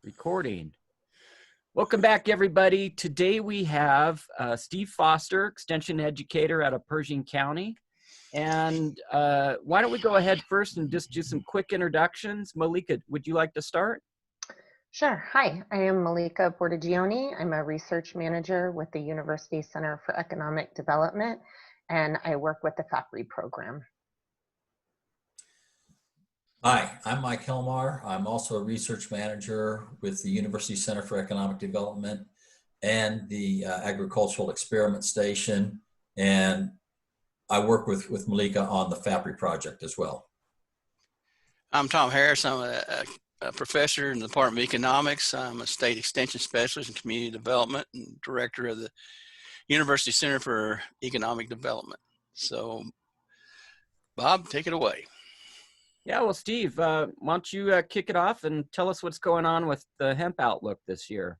Recording. Welcome back, everybody. Today we have Steve Foster, Extension Educator out of Pershing County. And why don't we go ahead first and just do some quick introductions. Malieka, would you like to start? Sure. Hi, I am Malieka Bordigioni. I'm a research manager with the University Center for Economic Development, and I work with the FAPRI program. Hi, I'm Mike Helmar. I'm also a research manager with the University Center for Economic Development and the Agricultural Experiment Station. And I work with Malieka on the FAPRI project as well. I'm Tom Harris. I'm a professor in the Department of Economics. I'm a state extension specialist in community development and director of the University Center for Economic Development. So, Bob, take it away. Yeah, well, Steve, why don't you kick it off and tell us what's going on with the Hemp Outlook this year?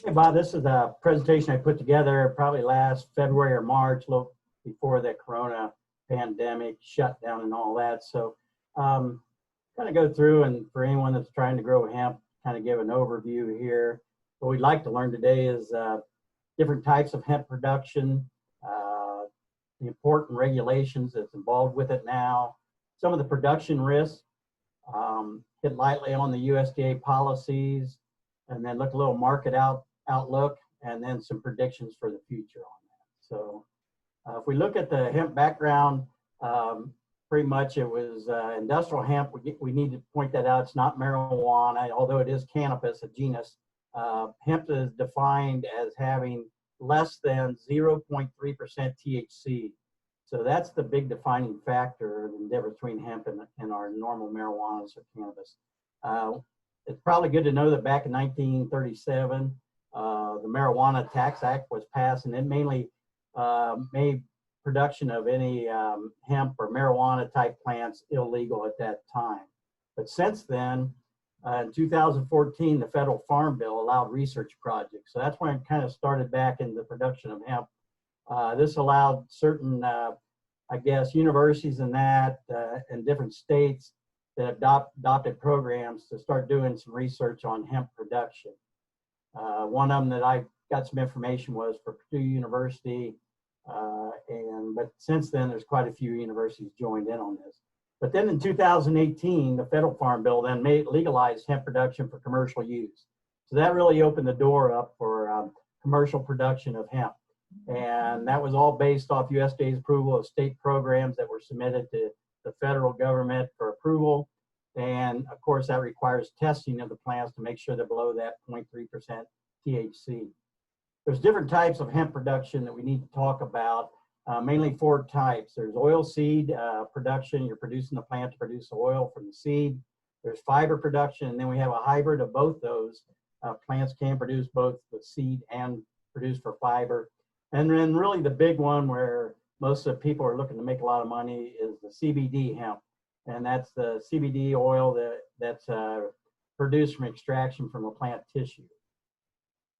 Hey, Bob, this is a presentation I put together probably last February or March, a little before the Corona pandemic shutdown and all that. So kind of go through, and for anyone that's trying to grow hemp, kind of give an overview here. What we'd like to learn today is different types of hemp production, the important regulations that's involved with it now, some of the production risks, hit lightly on the USDA policies, and then look a little market outlook, and then some predictions for the future on that. So if we look at the hemp background, pretty much it was industrial hemp. We need to point that out. It's not marijuana, although it is cannabis, a genus. Hemp is defined as having less than 0.3% THC. So that's the big defining factor, the difference between hemp and our normal marijuanas or cannabis. It's probably good to know that back in 1937, the Marijuana Tax Act was passed, and it mainly made production of any hemp or marijuana type plants illegal at that time. But since then, in 2014, the federal farm bill allowed research projects. So that's when it kind of started back in the production of hemp. This allowed certain, I guess, universities and that in different states that adopted programs to start doing some research on hemp production. One of them that I got some information was for Purdue University, but since then there's quite a few universities joined in on this. But then in 2018, the federal farm bill then legalized hemp production for commercial use. So that really opened the door up for commercial production of hemp. And that was all based off USDA's approval of state programs that were submitted to the federal government for approval. And of course, that requires testing of the plants to make sure they're below that 0.3% THC. There's different types of hemp production that we need to talk about, mainly 4 types. There's oil seed production. You're producing the plant to produce oil from the seed. There's fiber production, and then we have a hybrid of both those. Plants can produce both the seed and produce for fiber. And then really the big one where most of the people are looking to make a lot of money is the CBD hemp. And that's the CBD oil that's produced from extraction from a plant tissue.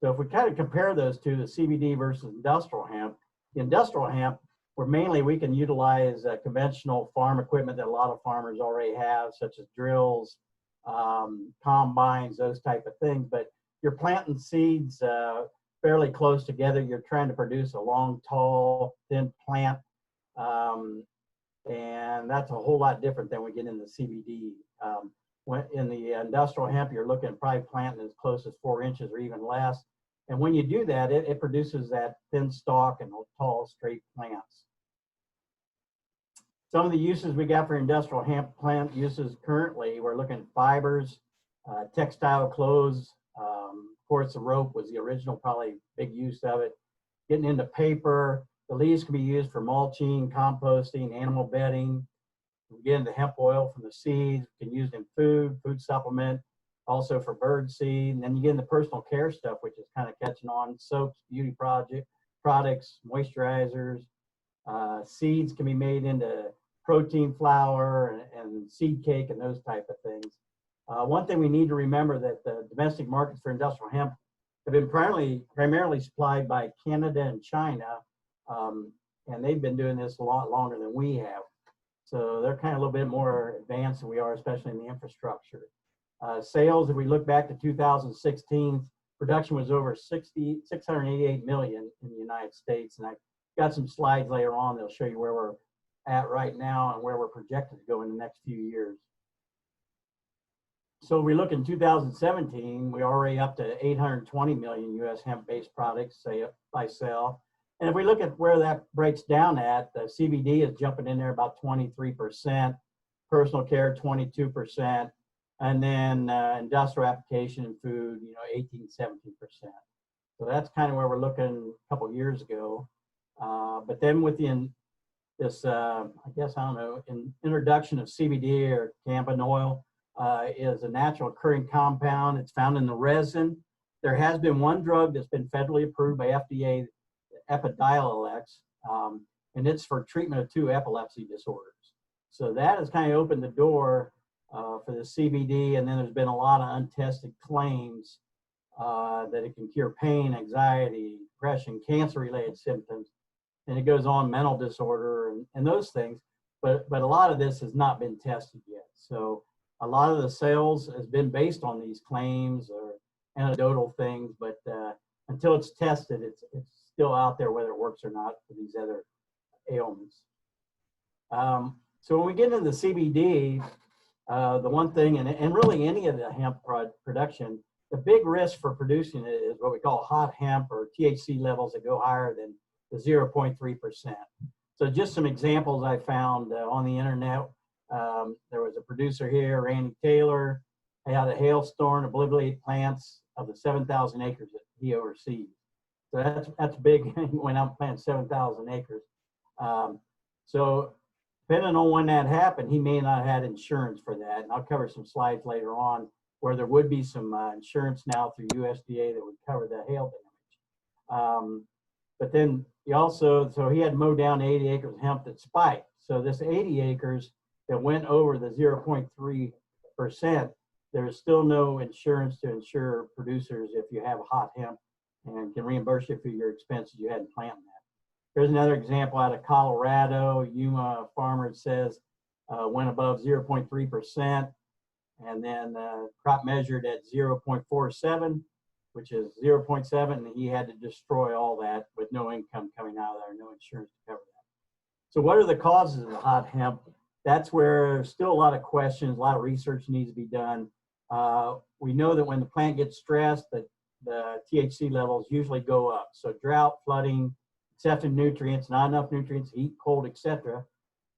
So if we kind of compare those two, the CBD versus industrial hemp, the industrial hemp, we can utilize conventional farm equipment that a lot of farmers already have, such as drills, combines, those type of things. But you're planting seeds fairly close together. You're trying to produce a long, tall, thin plant. And that's a whole lot different than we get in the CBD. In the industrial hemp, you're looking at probably planting as close as 4 inches or even less. And when you do that, it produces that thin stalk and tall, straight plants. Some of the uses we got for industrial hemp plant uses currently, we're looking at fibers, textile clothes. Of course, the rope was the original, probably big use of it. Getting into paper, the leaves can be used for mulching, composting, animal bedding. We get into hemp oil from the seeds, can use it in food supplement, also for bird seed. And then you get into personal care stuff, which is kind of catching on, soaps, beauty products, moisturizers. Seeds can be made into protein flour and seed cake and those type of things. One thing we need to remember that the domestic markets for industrial hemp have been primarily supplied by Canada and China, and they've been doing this a lot longer than we have. So they're kind of a little bit more advanced than we are, especially in the infrastructure. Sales, if we look back to 2016, production was over 688 million in the United States. And I got some slides later on that'll show you where we're at right now and where we're projected to go in the next few years. So we look in 2017, we're already up to 820 million US hemp-based products by sale. And if we look at where that breaks down at, the CBD is jumping in there about 23%, personal care 22%, and then industrial application and food, 18, 17%. So that's kind of where we're looking a couple years ago. But then within this, introduction of CBD or cannabis oil is a natural occurring compound. It's found in the resin. There has been one drug that's been federally approved by FDA, Epidiolex, and it's for treatment of 2 epilepsy disorders. So that has kind of opened the door for the CBD, and then there's been a lot of untested claims that it can cure pain, anxiety, depression, cancer-related symptoms, and it goes on, mental disorder and those things. But a lot of this has not been tested yet. So a lot of the sales has been based on these claims or anecdotal things, but until it's tested, it's still out there whether it works or not for these other ailments. So when we get into the CBD, the one thing, and really any of the hemp production, the big risk for producing it is what we call hot hemp or THC levels that go higher than the 0.3%. So just some examples I found on the internet. There was a producer here, Randy Taylor. He had a hailstorm obliterate plants of the 7,000 acres that he oversees. So that's big. He went out and planted 7,000 acres. So depending on when that happened, he may not have had insurance for that. And I'll cover some slides later on where there would be some insurance now through USDA that would cover the hail damage. But then he also, so he had mowed down 80 acres of hemp that spiked. So this 80 acres that went over the 0.3%, there's still no insurance to insure producers if you have hot hemp and can reimburse you for your expenses you had in planting that. Here's another example out of Colorado. Yuma farmer says went above 0.3%, and then crop measured at 0.47, which is 0.7, and he had to destroy all that with no income coming out of there, no insurance to cover that. So what are the causes of the hot hemp? That's where there's still a lot of questions, a lot of research needs to be done. We know that when the plant gets stressed, that the THC levels usually go up. So drought, flooding, excessive nutrients, not enough nutrients, heat, cold, etc.,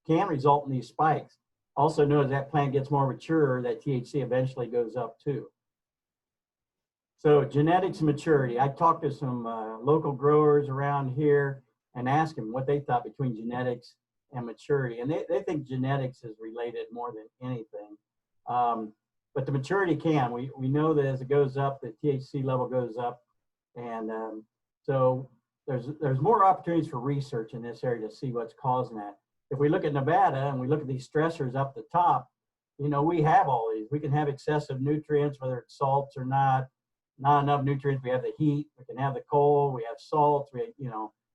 can result in these spikes. Also know as that plant gets more mature, that THC eventually goes up too. So genetics and maturity. I talked to some local growers around here and asked them what they thought between genetics and maturity. And they think genetics is related more than anything. But the maturity can. We know that as it goes up, the THC level goes up. And so there's more opportunities for research in this area to see what's causing that. If we look at Nevada and we look at these stressors up the top, we have all these. We can have excessive nutrients, whether it's salts or not enough nutrients. We have the heat, we can have the cold, we have salts, we have,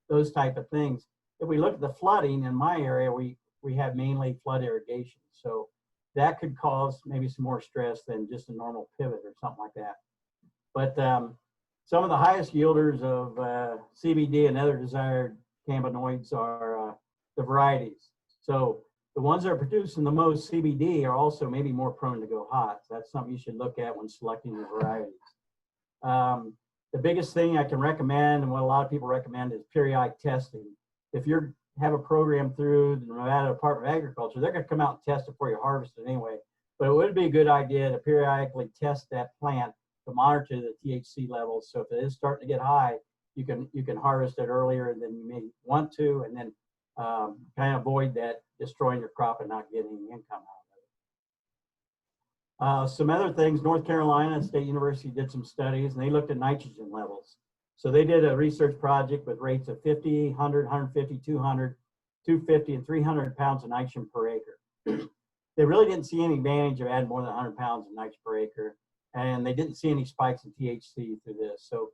those type of things. If we look at the flooding in my area, we have mainly flood irrigation. So that could cause maybe some more stress than just a normal pivot or something like that. But some of the highest yielders of CBD and other desired cannabinoids are the varieties. So the ones that are producing the most CBD are also maybe more prone to go hot. So that's something you should look at when selecting the varieties. The biggest thing I can recommend, and what a lot of people recommend, is periodic testing. If you have a program through the Nevada Department of Agriculture, they're going to come out and test it before you harvest it anyway. But it would be a good idea to periodically test that plant to monitor the THC levels. So if it is starting to get high, you can harvest it earlier than you may want to, and then kind of avoid that destroying your crop and not getting any income out of it. Some other things, North Carolina State University did some studies, and they looked at nitrogen levels. So they did a research project with rates of 50, 100, 150, 200, 250, and 300 pounds of nitrogen per acre. They really didn't see any advantage of adding more than 100 pounds of nitrogen per acre, and they didn't see any spikes in THC through this. So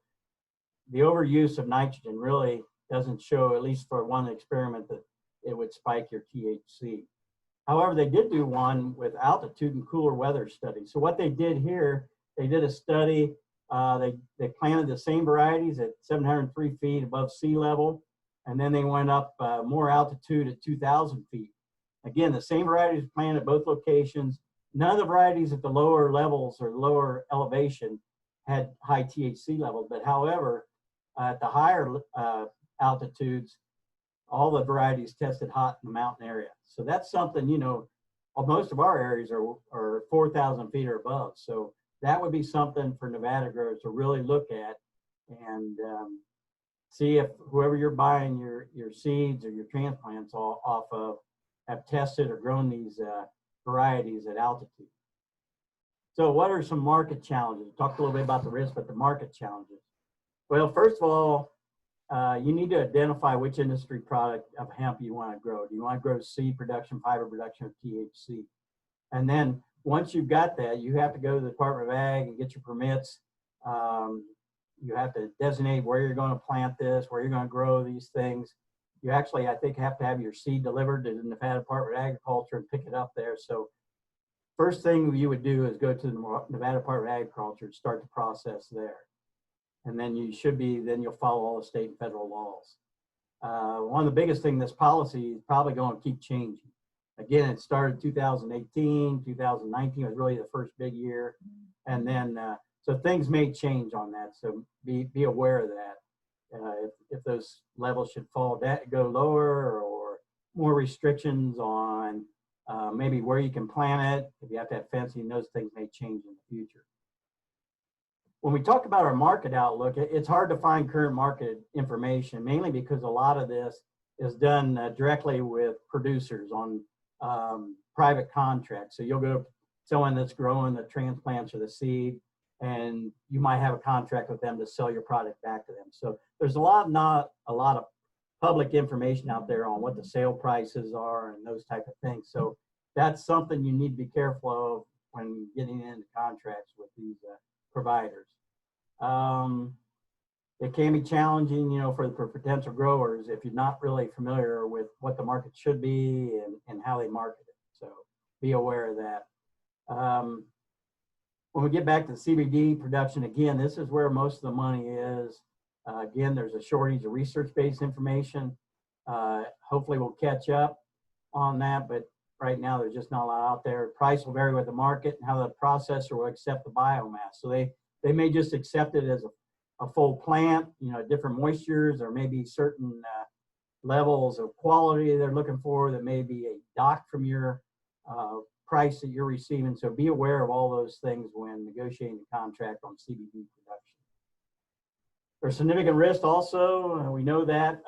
the overuse of nitrogen really doesn't show, at least for one experiment, that it would spike your THC. However, they did do one with altitude and cooler weather study. So what they did here, they did a study. They planted the same varieties at 703 feet above sea level, and then they went up more altitude at 2,000 feet. Again, the same varieties planted at both locations. None of the varieties at the lower levels or lower elevation had high THC levels, but however, at the higher altitudes, all the varieties tested hot in the mountain area. So that's something, you know, most of our areas are 4,000 feet or above. So that would be something for Nevada growers to really look at and see if whoever you're buying your seeds or your transplants off of have tested or grown these varieties at altitude. So what are some market challenges? We talked a little bit about the risk, but the market challenges. Well, first of all, you need to identify which industry product of hemp you want to grow. Do you want to grow seed production, fiber production, or THC? And then once you've got that, you have to go to the Department of Ag and get your permits. You have to designate where you're going to plant this, where you're going to grow these things. You actually, I think, have to have your seed delivered to the Nevada Department of Agriculture and pick it up there. So first thing you would do is go to the Nevada Department of Agriculture and start the process there. And then you'll follow all the state and federal laws. One of the biggest things, this policy is probably going to keep changing. Again, it started 2018, 2019 was really the first big year. And then, so things may change on that. So be aware of that. If those levels should go lower or more restrictions on maybe where you can plant it, if you have to have fencing, those things may change in the future. When we talk about our market outlook, it's hard to find current market information, mainly because a lot of this is done directly with producers on private contracts. So you'll go to someone that's growing the transplants or the seed, and you might have a contract with them to sell your product back to them. So there's not a lot of public information out there on what the sale prices are and those type of things. So that's something you need to be careful of when getting into contracts with these providers. It can be challenging, for potential growers if you're not really familiar with what the market should be and how they market it. So be aware of that. When we get back to CBD production, again, this is where most of the money is. Again, there's a shortage of research-based information. Hopefully we'll catch up on that, but right now there's just not a lot out there. Price will vary with the market and how the processor will accept the biomass. So they may just accept it as a full plant, different moistures, or maybe certain levels of quality they're looking for that may be a dock from your price that you're receiving. So be aware of all those things when negotiating the contract on CBD production. There's significant risk also. We know that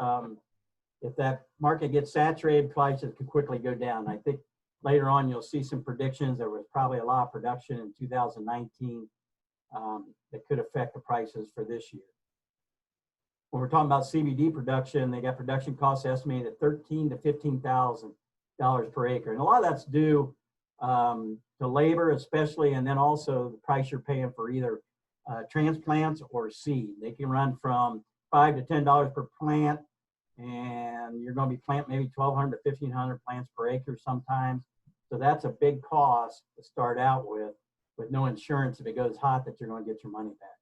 if that market gets saturated, prices could quickly go down. I think later on you'll see some predictions. There was probably a lot of production in 2019 that could affect the prices for this year. When we're talking about CBD production, they got production costs estimated at $13,000 to $15,000 per acre. And a lot of that's due to labor especially, and then also the price you're paying for either transplants or seed. They can run from $5 to $10 per plant, and you're going to be planting maybe 1,200 to 1,500 plants per acre sometimes. So that's a big cost to start out with no insurance if it goes hot that you're going to get your money back.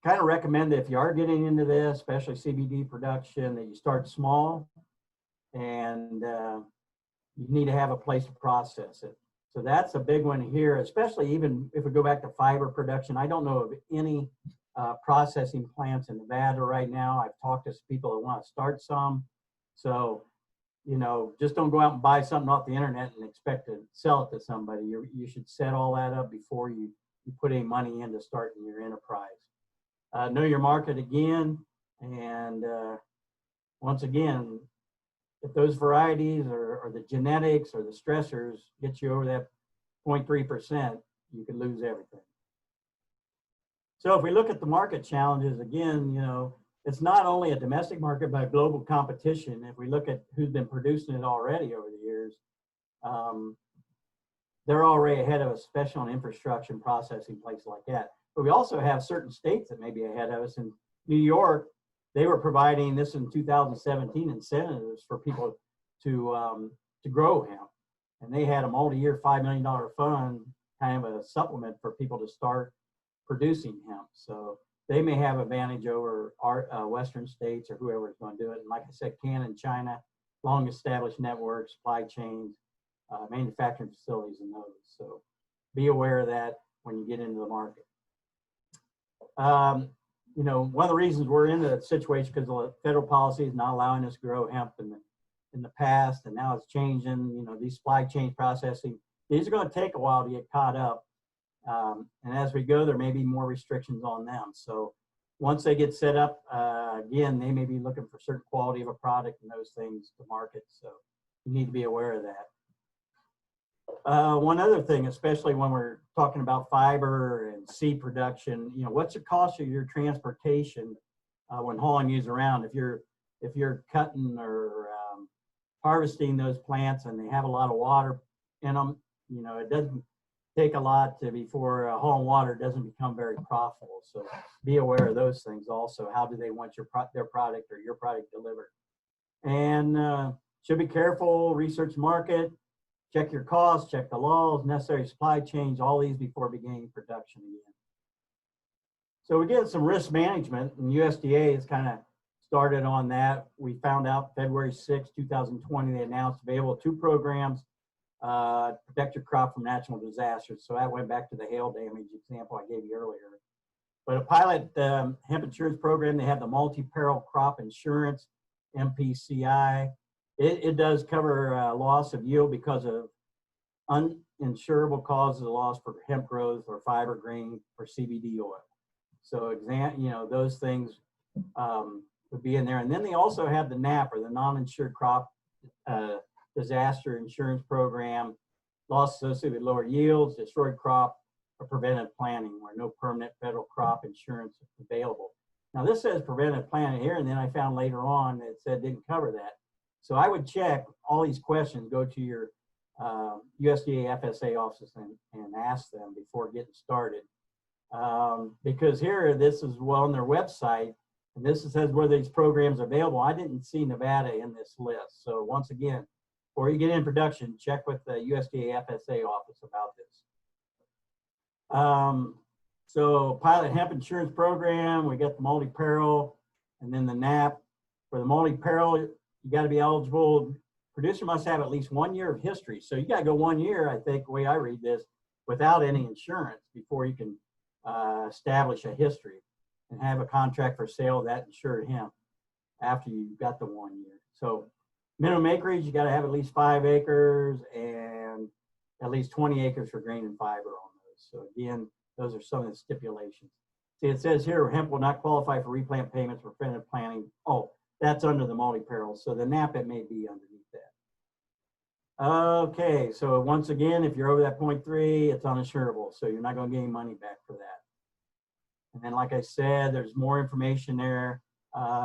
Kind of recommend that if you are getting into this, especially CBD production, that you start small, and you need to have a place to process it. So that's a big one here, especially even if we go back to fiber production. I don't know of any processing plants in Nevada right now. I've talked to some people that want to start some. So, just don't go out and buy something off the internet and expect to sell it to somebody. You should set all that up before you put any money into starting your enterprise. Know your market again, and once again, if those varieties or the genetics or the stressors get you over that 0.3%, you could lose everything. So if we look at the market challenges, again, it's not only a domestic market, but a global competition. If we look at who's been producing it already over the years, they're already ahead of us, especially on infrastructure and processing places like that. But we also have certain states that may be ahead of us. In New York, they were providing this in 2017 incentives for people to to grow hemp. And they had a multi-year $5 million fund, kind of a supplement for people to start producing hemp. So they may have advantage over our Western states or whoever is going to do it. And like I said, Canada and China, long established networks, supply chains, manufacturing facilities and those. So be aware of that when you get into the market. You know, one of the reasons we're in that situation because the federal policy is not allowing us to grow hemp in the past, and now it's changing. You know, these supply chain processing, these are going to take a while to get caught up. And as we go, there may be more restrictions on them. So once they get set up, again, they may be looking for certain quality of a product and those things to market. So you need to be aware of that. One other thing, especially when we're talking about fiber and seed production, you know, what's the cost of your transportation when hauling these around? If you're cutting or harvesting those plants and they have a lot of water in them, you know, it doesn't take a lot before hauling water doesn't become very profitable. So be aware of those things also. How do they want their product or your product delivered? And should be careful, research market, check your costs, check the laws, necessary supply chains, all these before beginning production again. So we get some risk management, and USDA has kind of started on that. We found out February 6, 2020, they announced available 2 programs to protect your crop from natural disasters. So that went back to the hail damage example I gave you earlier. But a pilot hemp insurance program, they have the multi-peril crop insurance, MPCI. It does cover loss of yield because of uninsurable causes of loss for hemp growth or fiber grain or CBD oil. So you know, those things would be in there. And then they also have the NAP, or the Non-Insured Crop Disaster Insurance Program, loss associated with lower yields, destroyed crop, or preventive planning, where no permanent federal crop insurance is available. Now this says preventive planning here, and then I found later on it said didn't cover that. So I would check all these questions, go to your USDA FSA offices and ask them before getting started. Because here, this is well on their website, and this says where these programs are available. I didn't see Nevada in this list. So once again, before you get in production, check with the USDA FSA office about this. So pilot hemp insurance program, we got the multi-peril, and then the NAP. For the multi-peril, you got to be eligible. Producer must have at least 1 year of history. So you got to go 1 year, I think, the way I read this, without any insurance before you can establish a history and have a contract for sale of that insured hemp after you've got the 1 year. So minimum acreage, you got to have at least 5 acres and at least 20 acres for grain and fiber on those. So again, those are some of the stipulations. See, it says here, hemp will not qualify for replant payments for preventive planning. Oh, that's under the multi-peril. So the NAP, it may be underneath that. Okay, so once again, if you're over that 0.3, it's uninsurable. So you're not going to get any money back for that. And then, like I said, there's more information there.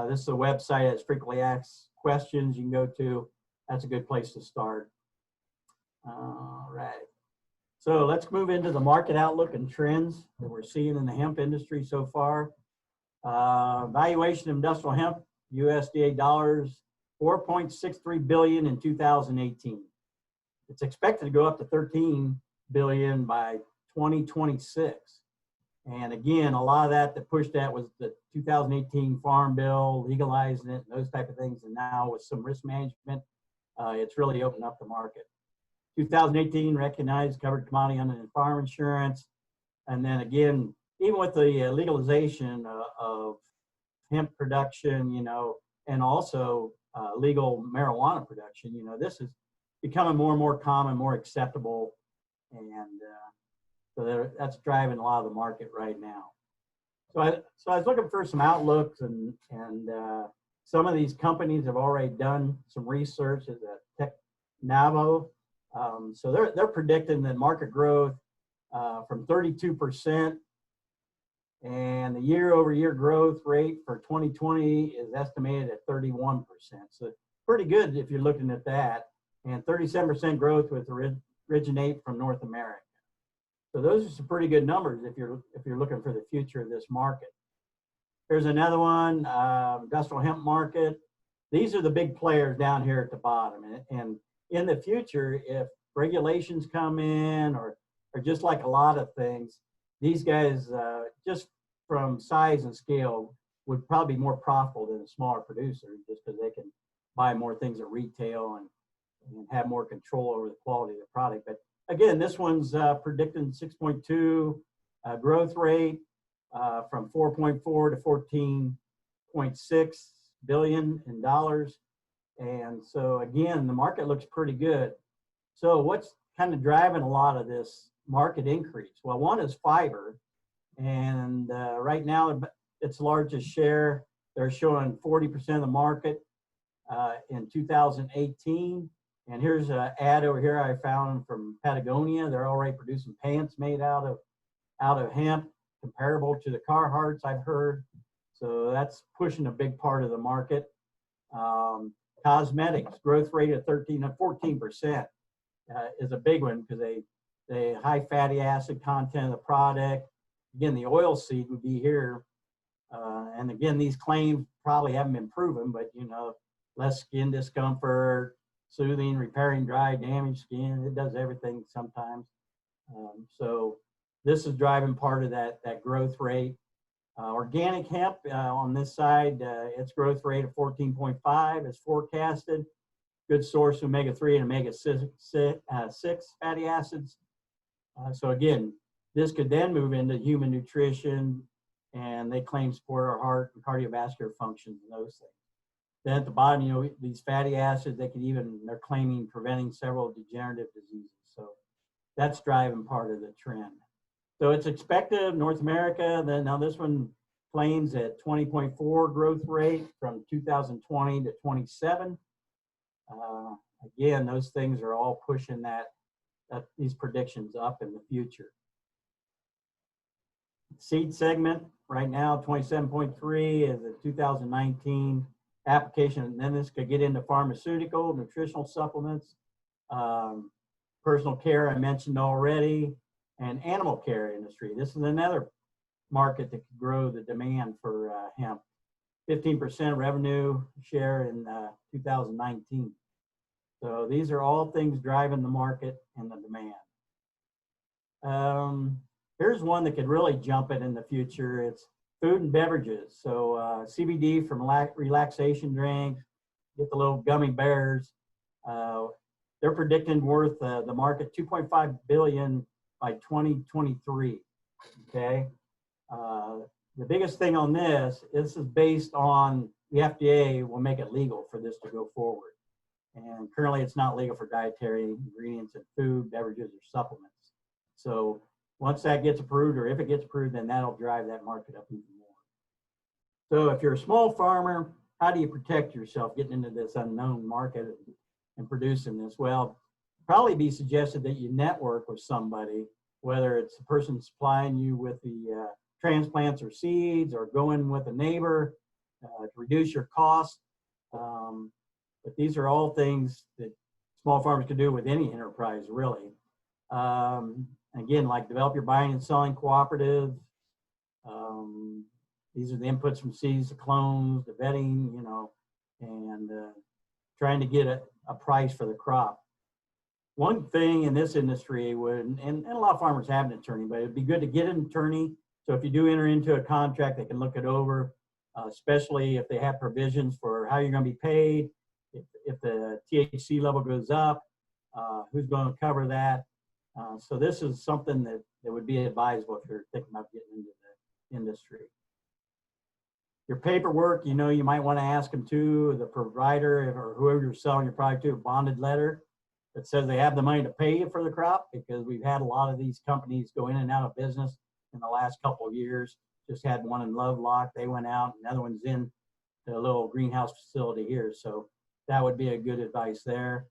This is a website that's frequently asked questions you can go to. That's a good place to start. All right. So let's move into the market outlook and trends that we're seeing in the hemp industry so far. Valuation of industrial hemp, USDA dollars, $4.63 billion in 2018. It's expected to go up to $13 billion by 2026. And again, a lot of that pushed that was the 2018 Farm Bill, legalizing it, and those type of things. And now with some risk management, it's really opened up the market. 2018 recognized covered commodity under farm insurance. And then again, even with the legalization of hemp production, you know, and also legal marijuana production, you know, this is becoming more and more common, more acceptable. And so that's driving a lot of the market right now. So I was looking for some outlooks, and some of these companies have already done some research as a Tech Navo. So they're predicting that market growth from 32%, and the year-over-year growth rate for 2020 is estimated at 31%. So pretty good if you're looking at that, and 37% growth would originate from North America. So those are some pretty good numbers if you're looking for the future of this market. Here's another one, industrial hemp market. These are the big players down here at the bottom, and in the future, if regulations come in or just like a lot of things, these guys, just from size and scale, would probably be more profitable than a smaller producer just because they can buy more things at retail and have more control over the quality of the product. But again, this one's predicting 6.2 growth rate from 4.4 to 14.6 billion in dollars. And so again, the market looks pretty good. So what's kind of driving a lot of this market increase? Well, one is fiber. And right now, its largest share, they're showing 40% of the market in 2018. And here's an ad over here I found from Patagonia. They're already producing pants made out of hemp, comparable to the Carhartts, I've heard. So that's pushing a big part of the market. Cosmetics, growth rate of 14% is a big one because they high fatty acid content of the product. Again, the oil seed would be here. And again, these claims probably haven't been proven, but you know, less skin discomfort, soothing, repairing dry, damaged skin. It does everything sometimes. So this is driving part of that growth rate. Organic hemp on this side, its growth rate of 14.5 is forecasted. Good source of omega-3 and omega-6 fatty acids. So again, this could then move into human nutrition, and they claim support our heart and cardiovascular functions and those things. Then at the bottom, you know, these fatty acids, they're claiming preventing several degenerative diseases. So that's driving part of the trend. So it's expected North America, now this one claims at 20.4 growth rate from 2020 to 27. Again, those things are all pushing these predictions up in the future. Seed segment right now, 27.3 is a 2019 application. And then this could get into pharmaceutical, nutritional supplements, personal care I mentioned already, and animal care industry. This is another market that could grow the demand for hemp. 15% revenue share in 2019. So these are all things driving the market and the demand. Here's one that could really jump it in the future. It's food and beverages. So CBD from relaxation drinks, get the little gummy bears. They're predicting worth the market $2.5 billion by 2023. Okay. The biggest thing on this is based on the FDA will make it legal for this to go forward. And currently it's not legal for dietary ingredients in food, beverages, or supplements. So once that gets approved, or if it gets approved, then that'll drive that market up even more. So if you're a small farmer, how do you protect yourself getting into this unknown market and producing this? Well, probably be suggested that you network with somebody, whether it's the person supplying you with the transplants or seeds, or go in with a neighbor to reduce your cost. But these are all things that small farmers can do with any enterprise, really. Again, like develop your buying and selling cooperative. These are the inputs from seeds to clones, the vetting, you know, and trying to get a price for the crop. One thing in this industry would, and a lot of farmers have an attorney, but it'd be good to get an attorney. So if you do enter into a contract, they can look it over, especially if they have provisions for how you're going to be paid, if the THC level goes up, who's going to cover that. So this is something that would be advisable if you're thinking about getting into the industry. Your paperwork, you know, you might want to ask them to, the provider or whoever you're selling your product to, a bonded letter that says they have the money to pay you for the crop, because we've had a lot of these companies go in and out of business in the last couple of years. Just had one in Lovelock, they went out, another one's in the little greenhouse facility here. So that would be a good advice there.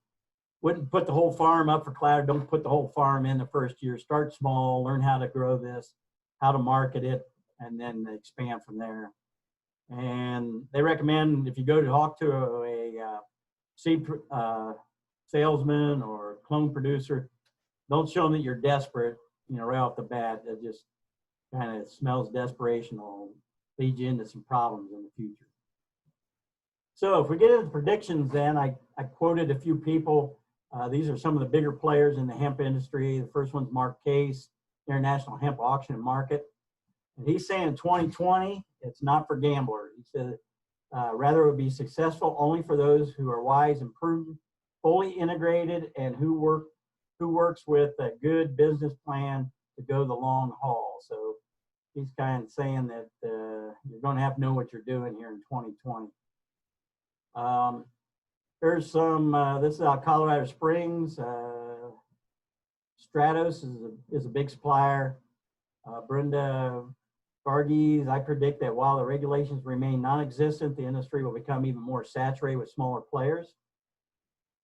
Wouldn't put the whole farm up for cloud. Don't put the whole farm in the first year. Start small, learn how to grow this, how to market it, and then expand from there. And they recommend if you go to talk to a seed salesman or clone producer, don't show them that you're desperate, you know, right off the bat. It just kind of smells desperation, will lead you into some problems in the future. So if we get into predictions, then I quoted a few people. These are some of the bigger players in the hemp industry. The first one's Mark Case, International Hemp Auction and Market. And he's saying in 2020, it's not for gamblers. He said, rather it would be successful only for those who are wise and prudent, fully integrated, and who works with a good business plan to go the long haul. So he's kind of saying that you're going to have to know what you're doing here in 2020. Here's some, this is out of Colorado Springs. Stratos is a big supplier. Brenda Varghese, I predict that while the regulations remain non-existent, the industry will become even more saturated with smaller players.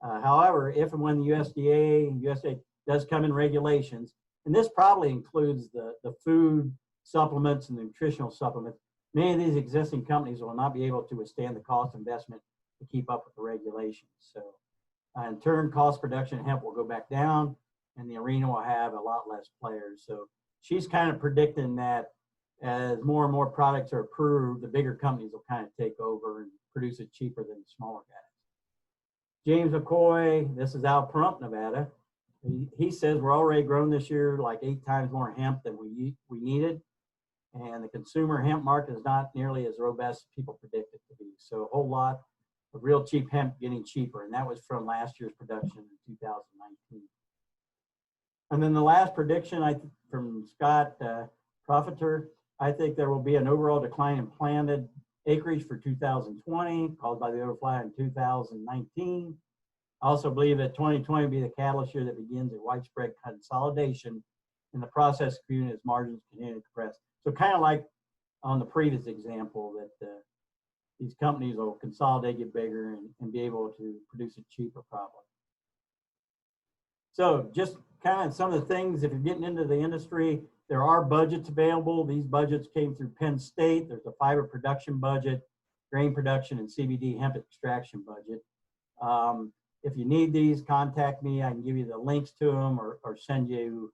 However, if and when the USDA does come in regulations, and this probably includes the food supplements and the nutritional supplements, many of these existing companies will not be able to withstand the cost investment to keep up with the regulations. So in turn, cost production of hemp will go back down and the arena will have a lot less players. So she's kind of predicting that as more and more products are approved, the bigger companies will kind of take over and produce it cheaper than the smaller guys. James McCoy, this is out of Pahrump, Nevada. He says we're already growing this year like 8 times more hemp than we needed. And the consumer hemp market is not nearly as robust as people predict it to be. So a whole lot of real cheap hemp getting cheaper. And that was from last year's production in 2019. And then the last prediction from Scott Profiter, I think there will be an overall decline in planted acreage for 2020, caused by the overfly in 2019. I also believe that 2020 will be the catalyst year that begins a widespread consolidation in the process community as margins continue to compress. So kind of like on the previous example that these companies will consolidate, get bigger, and be able to produce it cheaper probably. So just kind of some of the things, if you're getting into the industry, there are budgets available. These budgets came through Penn State. There's a fiber production budget, grain production, and CBD hemp extraction budget. If you need these, contact me. I can give you the links to them or send you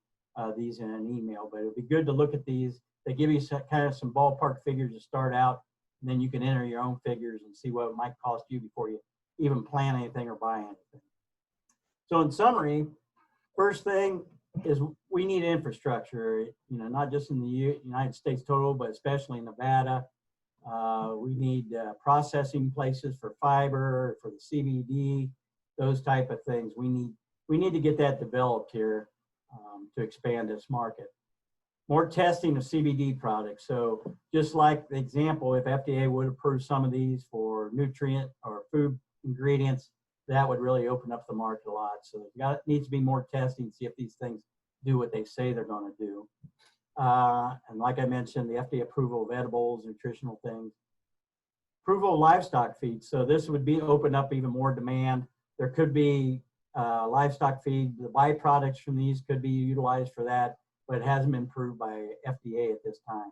these in an email. But it would be good to look at these. They give you kind of some ballpark figures to start out, and then you can enter your own figures and see what it might cost you before you even plan anything or buy anything. So in summary, first thing is we need infrastructure, not just in the United States total, but especially in Nevada. We need processing places for fiber, for the CBD, those type of things. We need to get that developed here to expand this market. More testing of CBD products. So just like the example, if FDA would approve some of these for nutrient or food ingredients, that would really open up the market a lot. So it needs to be more testing, see if these things do what they say they're going to do. And like I mentioned, the FDA approval of edibles, nutritional things. Approval of livestock feed. So this would open up even more demand. There could be livestock feed. The byproducts from these could be utilized for that, but it hasn't been approved by FDA at this time.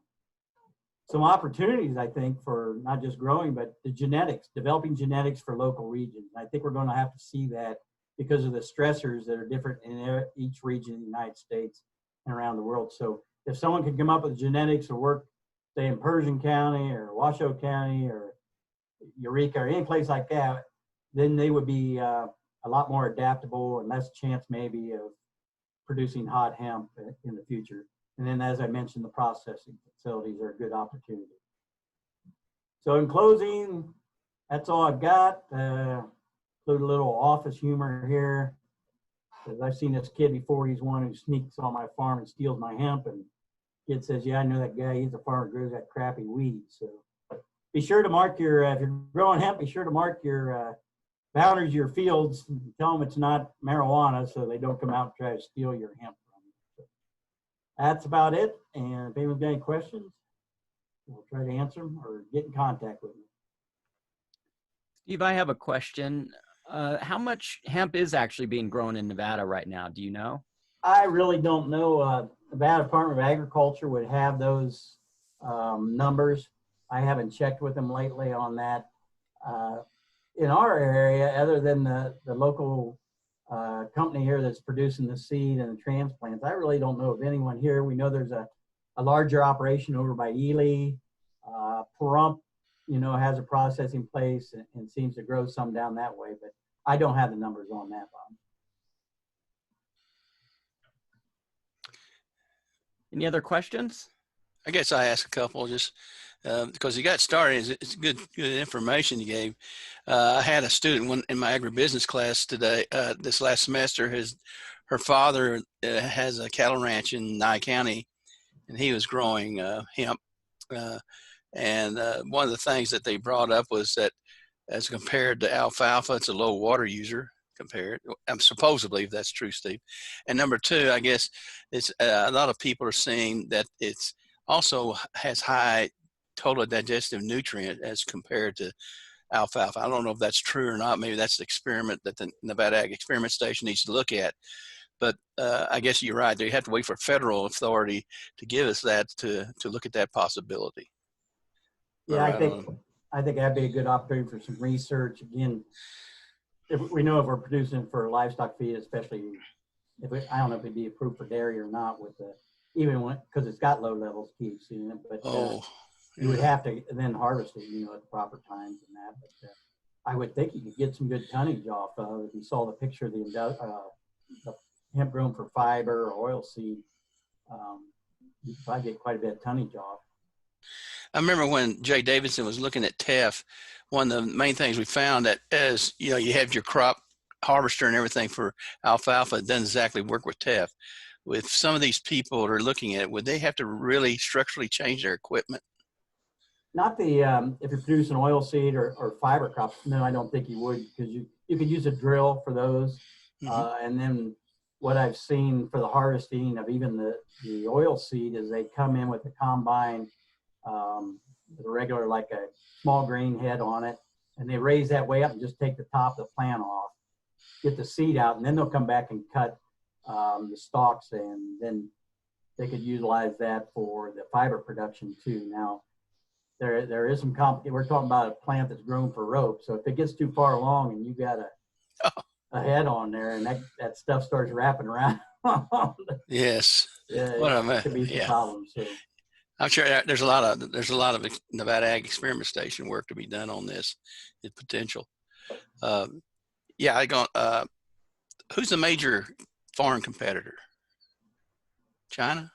Some opportunities, I think, for not just growing, but the genetics, developing genetics for local regions. I think we're going to have to see that because of the stressors that are different in each region in the United States and around the world. So if someone could come up with genetics or work, say, in Pershing County or Washoe County or Eureka or any place like that, then they would be a lot more adaptable and less chance maybe of producing hot hemp in the future. And then, as I mentioned, the processing facilities are a good opportunity. So in closing, that's all I've got. Include a little office humor here. Because I've seen this kid before. He's one who sneaks on my farm and steals my hemp. And the kid says, yeah, I know that guy. He's a farmer who grows that crappy weed. So be sure to mark your, if you're growing hemp, be sure to mark your boundaries of your fields. And tell them it's not marijuana so they don't come out and try to steal your hemp. That's about it. And if anyone's got any questions, we'll try to answer them or get in contact with me. Steve, I have a question. How much hemp is actually being grown in Nevada right now? Do you know? I really don't know. Nevada Department of Agriculture would have those numbers. I haven't checked with them lately on that. In our area, other than the local company here that's producing the seed and the transplants, I really don't know of anyone here. We know there's a larger operation over by Ely. Pahrump, has a processing place and seems to grow some down that way, but I don't have the numbers on that, Bob. Any other questions? I guess I asked a couple just because you got started. It's good information you gave. I had a student in my agribusiness class today, this last semester. Her father has a cattle ranch in Nye County, and he was growing hemp. And one of the things that they brought up was that as compared to alfalfa, it's a low water user compared. Supposedly, if that's true, Steve. And number two, I guess it's a lot of people are saying that it's also has high total digestive nutrient as compared to alfalfa. I don't know if that's true or not. Maybe that's the experiment that the Nevada Ag Experiment Station needs to look at. But I guess you're right. They have to wait for federal authority to give us that to look at that possibility. Yeah, I think that'd be a good opportunity for some research. Again, if we know if we're producing for livestock feed, especially I don't know if it'd be approved for dairy or not with the, because it's got low levels of THC in it, but you would have to then harvest it, at the proper times and that. But I would think you could get some good tonnage off of. If you saw the picture of the hemp grown for fiber or oil seed, you could probably get quite a bit of tonnage off. I remember when Jay Davidson was looking at TEF, one of the main things we found that as you have your crop harvester and everything for alfalfa, it doesn't exactly work with TEF. With some of these people that are looking at it, would they have to really structurally change their equipment? Not the, if you're producing oil seed or fiber crops, no, I don't think you would, because you could use a drill for those. Mm-hmm. And then what I've seen for the harvesting of even the oil seed is they come in with the combine, with a regular, like a small grain head on it, and they raise that way up and just take the top of the plant off, get the seed out, and then they'll come back and cut the stalks, and then they could utilize that for the fiber production too. Now, there is some we're talking about a plant that's grown for rope, so if it gets too far along and you got a head on there and that stuff starts wrapping around, yes, it could be some problems. So. I'm sure there's a lot of Nevada Ag Experiment Station work to be done on this. It's potential. Who's the major foreign competitor? China?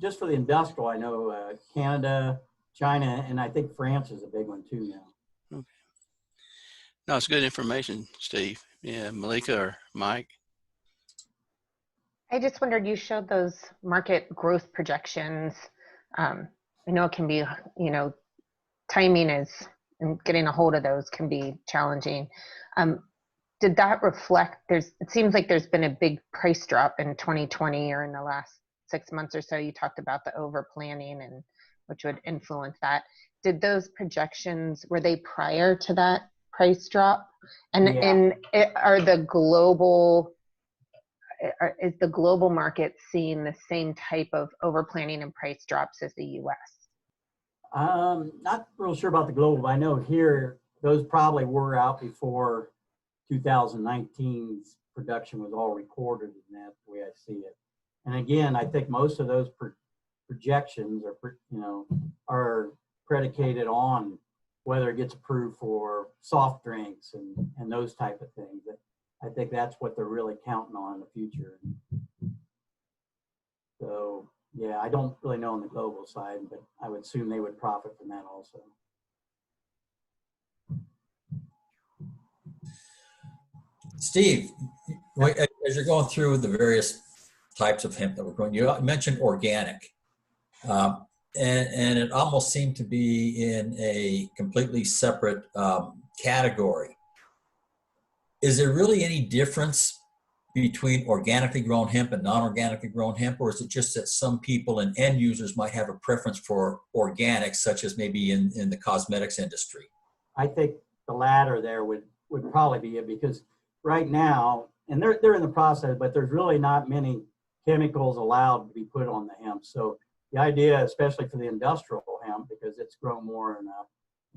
Just for the industrial, I know Canada, China, and I think France is a big one too now. Okay. No, it's good information, Steve. Yeah, Malieka or Mike? I just wondered, you showed those market growth projections. I know it can be, timing and getting a hold of those can be challenging. Did that reflect, it seems like there's been a big price drop in 2020 or in the last 6 months or so. You talked about the over planning and which would influence that. Did those projections, were they prior to that price drop? And is the global market seeing the same type of overplanning and price drops as the U.S.? Not real sure about the global, but I know here those probably were out before 2019's production was all recorded, and that's the way I see it. And again, I think most of those projections are predicated on whether it gets approved for soft drinks and those type of things. I think that's what they're really counting on in the future. So, yeah, I don't really know on the global side, but I would assume they would profit from that also. Steve, as you're going through the various types of hemp that we're growing, you mentioned organic. And it almost seemed to be in a completely separate category. Is there really any difference between organically grown hemp and non-organically grown hemp, or is it just that some people and end users might have a preference for organic, such as maybe in the cosmetics industry? I think the latter there would probably be it, because right now, and they're in the process, but there's really not many chemicals allowed to be put on the hemp. So the idea, especially for the industrial hemp, because it's grown more in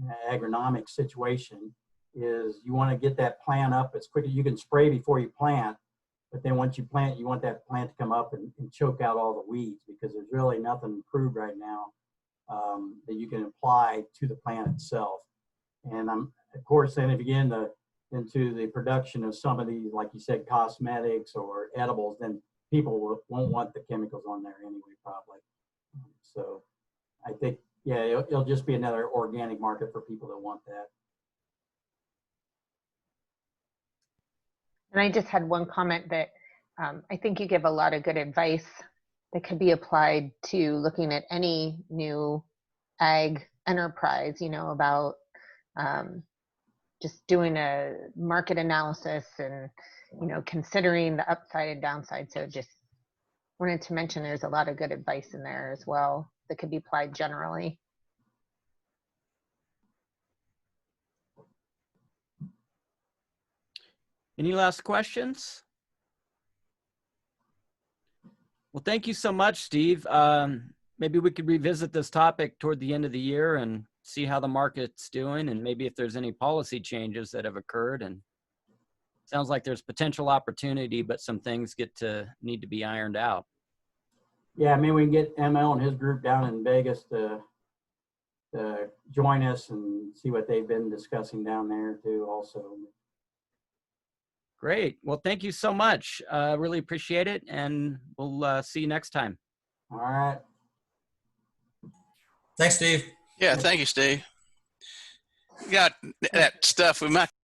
an agronomic situation, is you want to get that plant up as quick as you can. Spray before you plant, but then once you plant, you want that plant to come up and choke out all the weeds, because there's really nothing approved right now that you can apply to the plant itself. And of course, then if you get into the production of some of these, like you said, cosmetics or edibles, then people won't want the chemicals on there anyway, probably. So I think, yeah, it'll just be another organic market for people that want that. And I just had one comment that I think you give a lot of good advice that could be applied to looking at any new ag enterprise, you know, about just doing a market analysis and, you know, considering the upside and downside. So just wanted to mention there's a lot of good advice in there as well that could be applied generally. Any last questions? Well, thank you so much, Steve. Maybe we could revisit this topic toward the end of the year and see how the market's doing, and maybe if there's any policy changes that have occurred. And sounds like there's potential opportunity, but some things need to be ironed out. Yeah, I mean, we can get ML and his group down in Vegas to join us and see what they've been discussing down there too also. Great. Well, thank you so much. Really appreciate it. And we'll see you next time. All right. Thanks, Steve. Yeah, thank you, Steve. You got that stuff we might